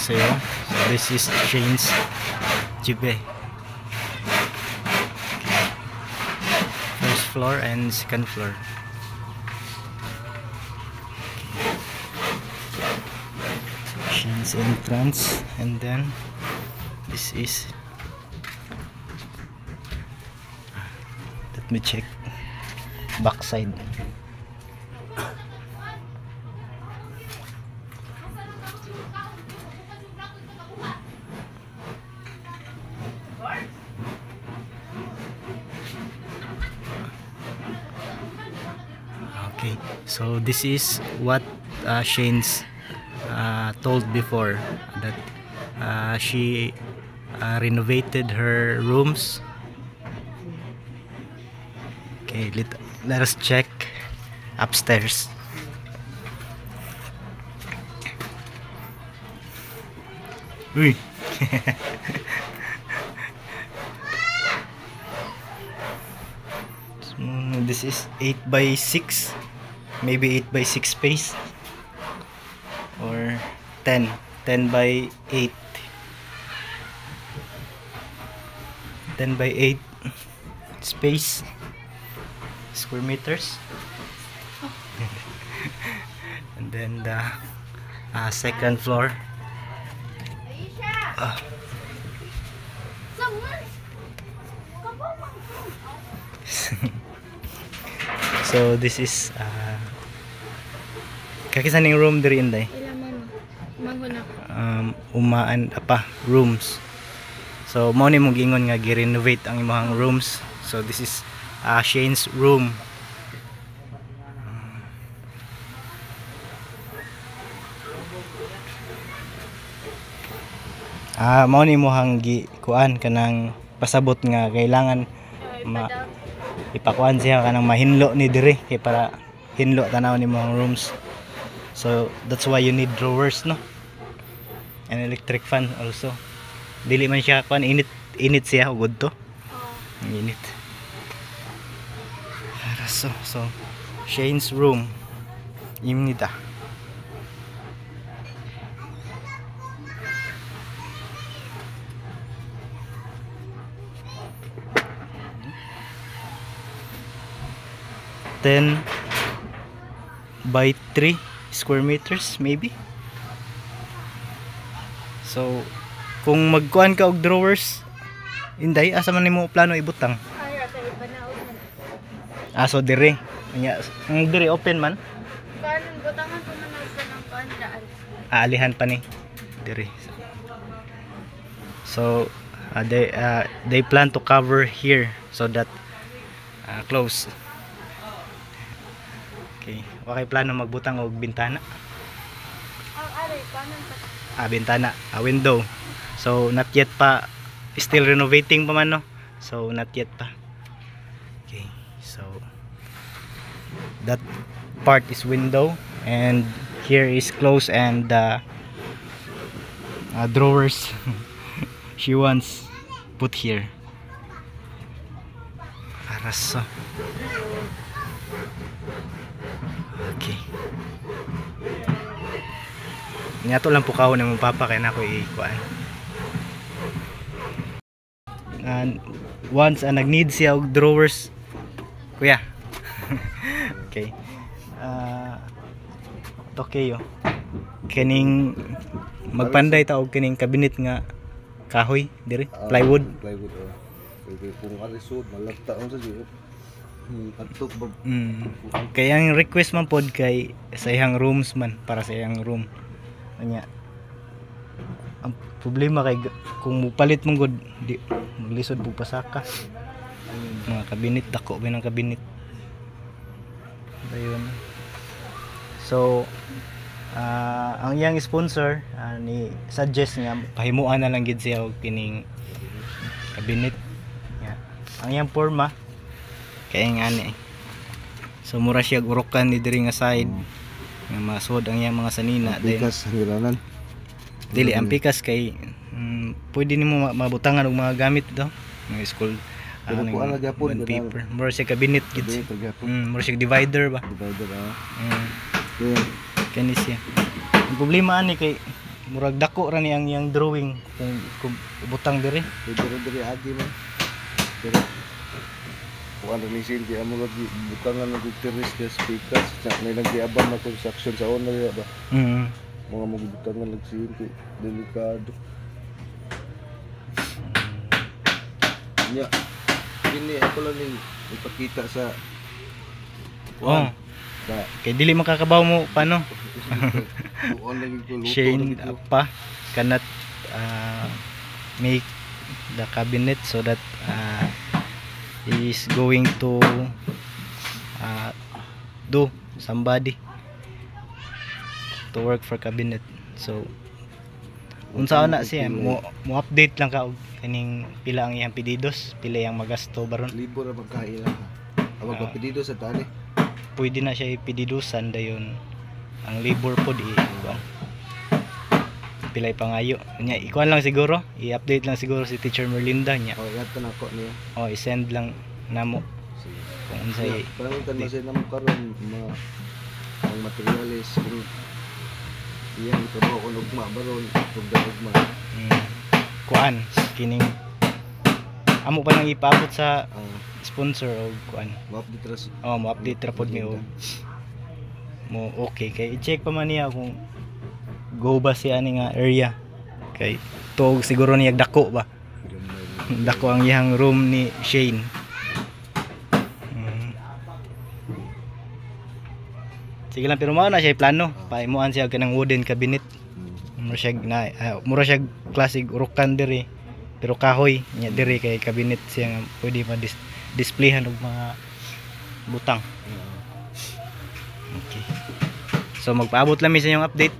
안녕하세요. So this is Shane's Jibe. First floor and second floor. Shane's entrance, and then this is, let me check backside. Okay, so this is what Shane's told before, that she renovated her rooms. Okay, let us check upstairs. Uy. This is 8 by 6, maybe 8 by 6 space, or 10 by 8, 10 by 8 space, square meters. And then the second floor, so this is kakisaning room diri inday, umaan apa rooms. So mao ni mong gingon nga gi-renovate ang imong rooms. So this is Shane's room. Mao ni mo hang kuan kanang pasabot nga kailangan ipakuan siya kanang mahinlo ni diri kay para hinlo tanaw ni mga rooms. So that's why you need drawers, no, and electric fan also. Dili man siya kuan init siya ugod to. Init. So Shane's room imnita. By 3 square meters maybe. So kung magkuan ka og drawers inday, asa man nimo plano ibutang? So dire nya ang dire open man kanon butangan ko man sa nang kuandaan, alihan pa ni dire. So they plan to cover here so that close. Okay, wakay plano magbutang og bintana. Bintana, window. So not yet pa, still renovating pa man, no. So not yet pa. Okay, so that part is window, and here is close, and drawers she wants put here. Araso. Okay. Nyato lang po kahon ng papa kaya na ako ikuan. And once nag-need siya og drawers, kuya. Okay. Okay yo. Kining magpanday ta og kining cabinet nga kahoy diri, plywood. Plywood. Kung alisod malagta on sa jud. Kaya ang request man pod kay sa iyang rooms man, para sa iyang room. Anya ang problema kay kung mupalit mong god di maglisod pug pasaka. Mga kabinet dako ba ng kabinet. Ayun. So ang iyang sponsor ni suggest nga pahimuan na lang gid siya og kining kabinet. Ang iyang forma kaya nga ni, so mura siya urokan ni diri nga side nga masud ang iyang mga sanina. Pikas hangganan. Dili ang pikas kay pwede nimo mabutangan og mga gamit daw ng school. Paper. Mura siya cabinet gid. Mura siya divider ba? Divider Kani siya. Ang problema ani kay murag dako ra ni ang yang drawing kung butang diri. Diri agi man. Pero kung ano ni Cindy amo lagi butangan ng teres ka speakers sa may nagdiabang na construction sa owner ba. Mga magbutangan lang Cindy delikado. Nya kini ako lang ning ipakita sa Oh. Ba, Kay dili makakabaw mo paano? tuon lagi ko luto Shane lagi ko. pa cannot make the cabinet so that he is going to do somebody to work for cabinet. So unsa na siya mo update lang ka og kaning pila ang iyang pedidos, pila yang magasto baron. Libo ra magkaila ha. Awag pa pedido sa tali. Pwede na siya ipididusan dayon ang labor pod kuan pilay pangayo nya ikuan lang siguro i-update lang siguro si Teacher Merlinda nya Oh, yato na ko niya. i-send lang namo kung unsay Pangitan man sa namo karon mga ang materials kung iyang ito ko ugma baron ug ugma. kuan kining amo pa nang ipaabot sa Ang sponsor o kuan map ditras mo update ra pod mi og mo okay kay i-check pa man niya kung go ba siya ani nga area kay tuog siguro niya dako ba dako ang iyang room ni Shane. Sige lang pero mao na siya plano paimuan siya kanang wooden cabinet mura siya classic urukan diri pero kahoy nya diri kay cabinet siya nga pwede ma displayhan og mga butang. Okay. So magpaabot lang mi sa inyong update.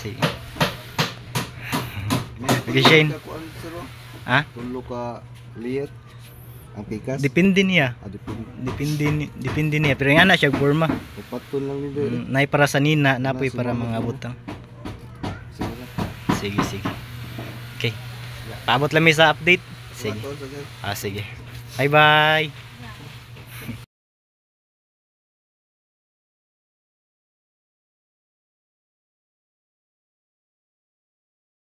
Sige. Sige. Okay, Shane. Ha? Tulo ka liyet ang pikas. Depende niya. Depende niya. Pero nga na siya forma. Patun lang ni dere. Nay para sa nina, napoy para mga butang. Sige lang. Sige. Okay. Paabot lang mi sa update. Sige. Sige. Sige. Bye-bye.